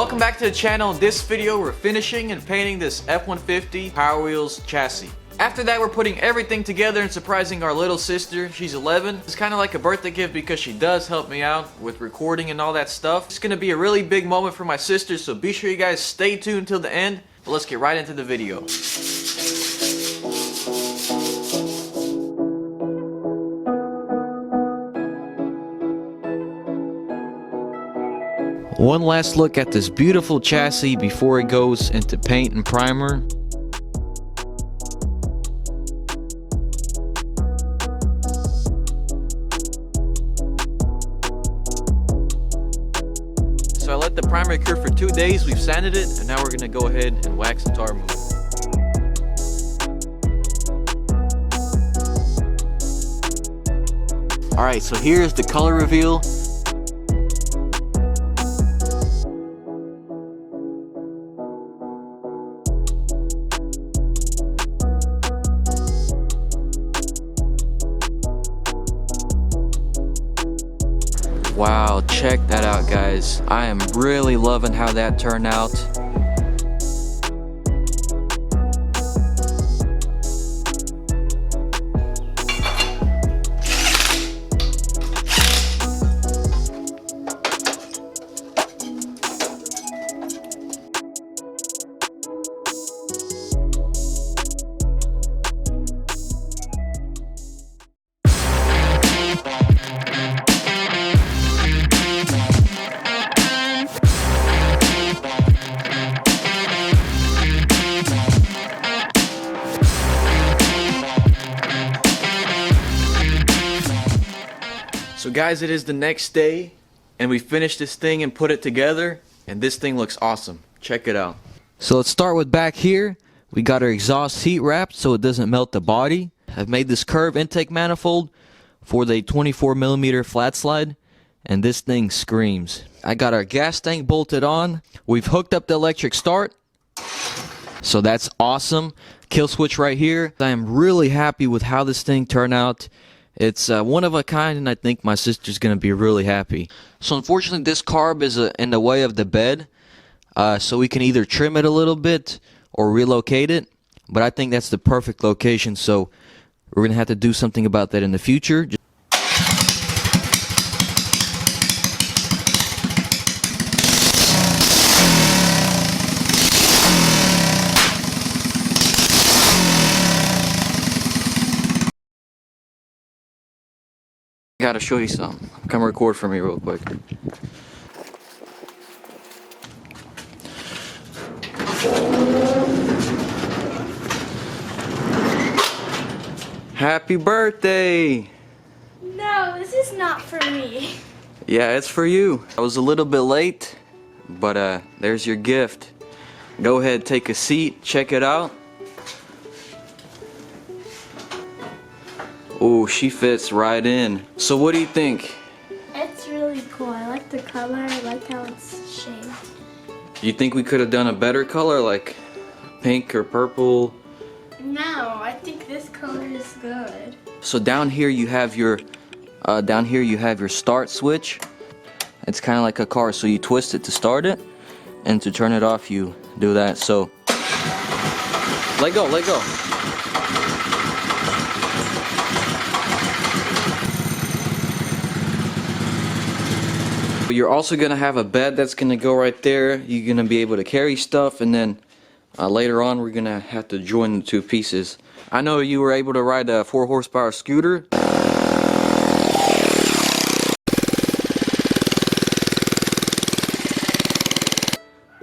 Welcome back to the channel. In this video, we're finishing and painting this F150 Power Wheels chassis. After that, we're putting everything together and surprising our little sister. She's 11. It's kind of like a birthday gift because she does help me out with recording and all that stuff. It's going to be a really big moment for my sister, so be sure you guys stay tuned till the end. But let's get right into the video. One last look at this beautiful chassis before it goes into paint and primer. So I let the primer cure for 2 days, we've sanded it, and now we're gonna go ahead and wax and tar remove it. Alright, so here's the color reveal. Wow, check that out, guys. I am really loving how that turned out. So guys, it is the next day and we finished this thing and put it together, and this thing looks awesome. Check it out. So let's start with back here. We got our exhaust heat wrapped so it doesn't melt the body. I've made this curved intake manifold for the 24mm flat slide, and this thing screams. I got our gas tank bolted on. We've hooked up the electric start, so that's awesome. Kill switch right here. I am really happy with how this thing turned out. It's one of a kind, and I think my sister's gonna be really happy. So unfortunately, this carb is in the way of the bed, so we can either trim it a little bit or relocate it, but I think that's the perfect location, so we're gonna have to do something about that in the future. I gotta show you something. Come record for me real quick. Happy birthday! No, this is not for me. Yeah, it's for you. I was a little bit late, but there's your gift. Go ahead, take a seat, check it out. Oh, she fits right in. So what do you think? It's really cool. I like the color. I like how it's shaped. You think we could have done a better color, like pink or purple? No, I think this color is good. So down here you have your start switch. It's kind of like a car, so you twist it to start it, and to turn it off you do that. So let go, let go. You're also going to have a bed that's going to go right there. You're going to be able to carry stuff, and then later on we're going to have to join the two pieces. I know you were able to ride a 4 horsepower scooter.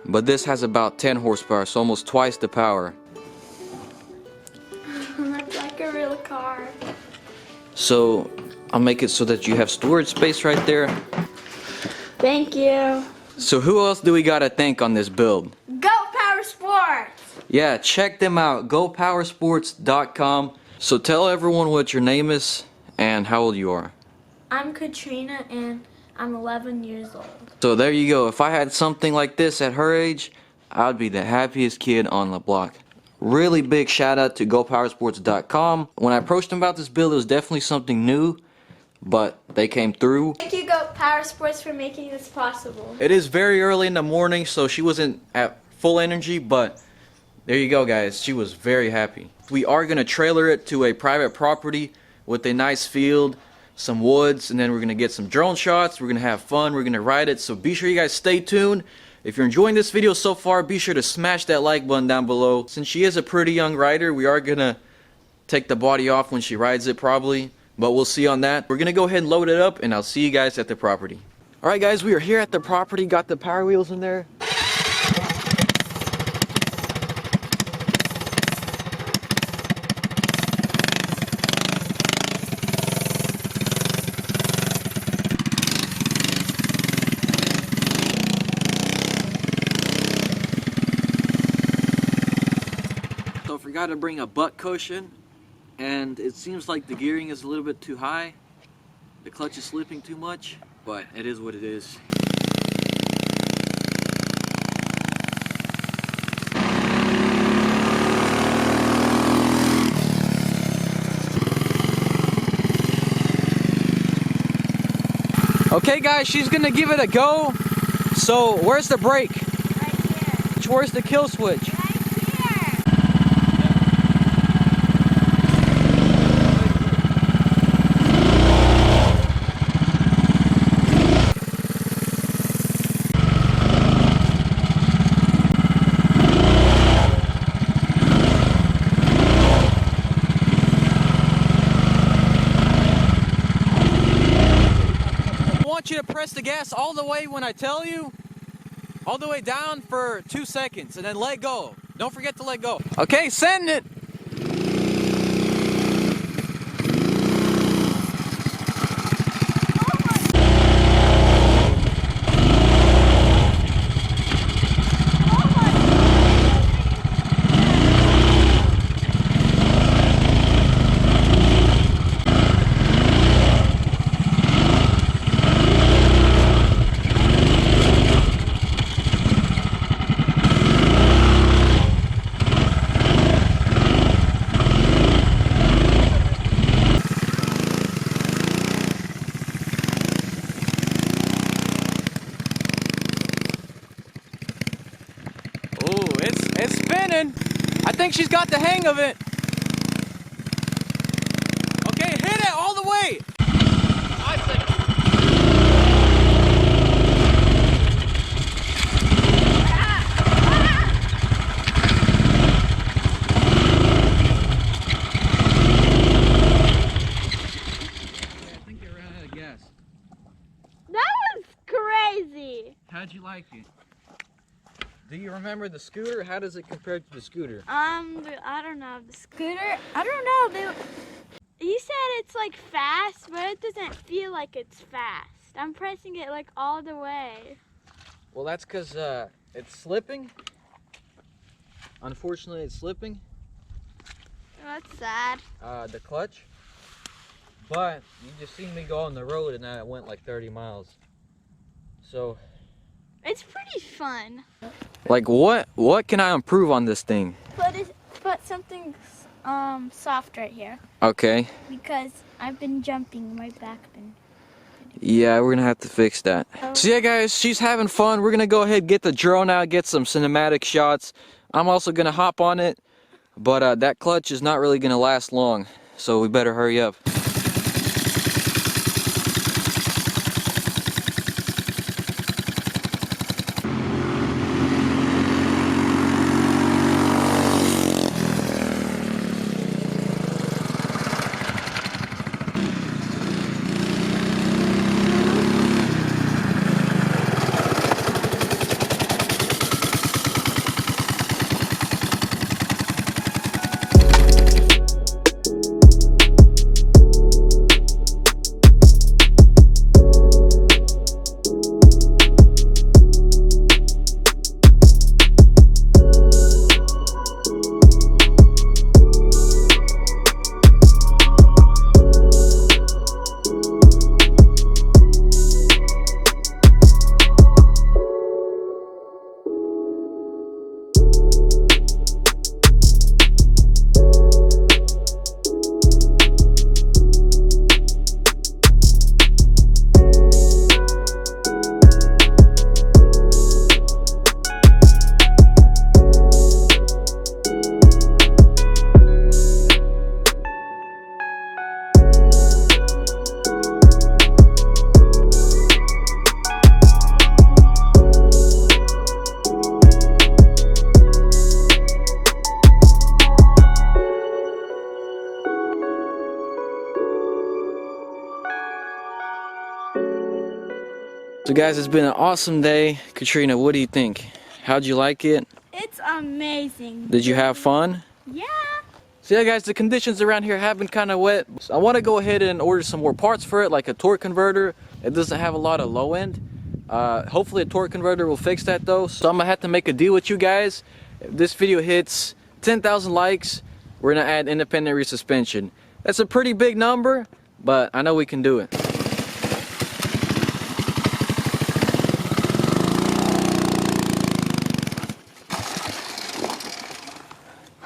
But this has about 10 horsepower, so almost twice the power. That's like a real car. So I'll make it so that you have storage space right there. Thank you. So who else do we gotta thank on this build? Go Power Sports! Yeah, check them out, gopowersports.com. So tell everyone what your name is and how old you are. I'm Katrina and I'm 11 years old. So there you go. If I had something like this at her age, I'd be the happiest kid on the block. Really big shout out to gopowersports.com. When I approached them about this build, it was definitely something new, but they came through. Thank you, Go Power Sports for making this possible. It is very early in the morning, so she wasn't at full energy, but there you go, guys. She was very happy. We are going to trailer it to a private property with a nice field, some woods, and then we're going to get some drone shots. We're going to have fun. We're going to ride it, so be sure you guys stay tuned. If you're enjoying this video so far, be sure to smash that like button down below. Since she is a pretty young rider, we are going to take the body off when she rides it probably, but we'll see on that. We're going to go ahead and load it up, and I'll see you guys at the property. Alright guys, we are here at the property, got the power wheels in there. So I forgot to bring a butt cushion, and it seems like the gearing is a little bit too high. The clutch is slipping too much, but it is what it is. Okay guys, she's gonna give it a go. So where's the brake? Right here. Where's the kill switch? Right here. I want you to press the gas all the way when I tell you. All the way down for 2 seconds and then let go. Don't forget to let go. Okay, send it. It's spinning. I think she's got the hang of it. Okay, hit it all the way. I think they ran out of gas. That was crazy. How'd you like it? Do you remember the scooter? How does it compare to the scooter? I don't know. The scooter, I don't know. You said it's like fast, but it doesn't feel like it's fast. I'm pressing it like all the way. Well, that's because it's slipping. Unfortunately, it's slipping. That's sad. The clutch. But you just seen me go on the road and I went like 30 miles. So It's pretty fun. like what can I improve on this thing? Put something soft right here Okay. because I've been jumping. My back been. Yeah, we're gonna have to fix that. So yeah guys, she's having fun. We're gonna go ahead and get the drone out, get some cinematic shots. I'm also gonna hop on it, but that clutch is not really gonna last long, so we better hurry up. So guys, it's been an awesome day. Katrina, what do you think? How'd you like it? It's amazing. Did you have fun? Yeah. So yeah guys, the conditions around here have been kind of wet. So I want to go ahead and order some more parts for it, like a torque converter. It doesn't have a lot of low end. Hopefully a torque converter will fix that though. So I'm gonna have to make a deal with you guys. If this video hits 10,000 likes, we're gonna add independent rear suspension. That's a pretty big number, but I know we can do it.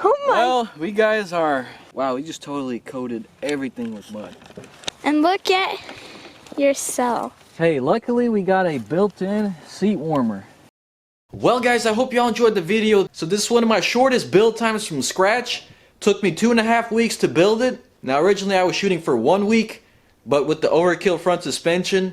Oh my. Well, we guys are, wow, we just totally coated everything with mud. And look at yourself. Hey, luckily we got a built-in seat warmer. Well guys, I hope y'all enjoyed the video. So this is one of my shortest build times from scratch. Took me 2.5 weeks to build it. Now originally I was shooting for 1 week, but with the overkill front suspension,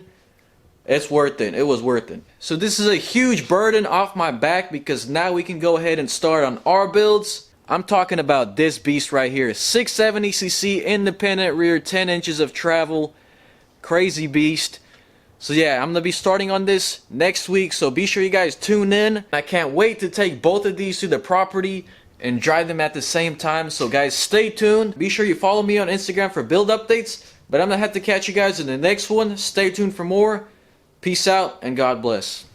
it's worth it. It was worth it. So this is a huge burden off my back because now we can go ahead and start on our builds. I'm talking about this beast right here. 670cc independent rear, 10 inches of travel. Crazy beast. So yeah, I'm going to be starting on this next week. So be sure you guys tune in. I can't wait to take both of these to the property and drive them at the same time. So guys, stay tuned. Be sure you follow me on Instagram for build updates. But I'm going to have to catch you guys in the next one. Stay tuned for more. Peace out and God bless.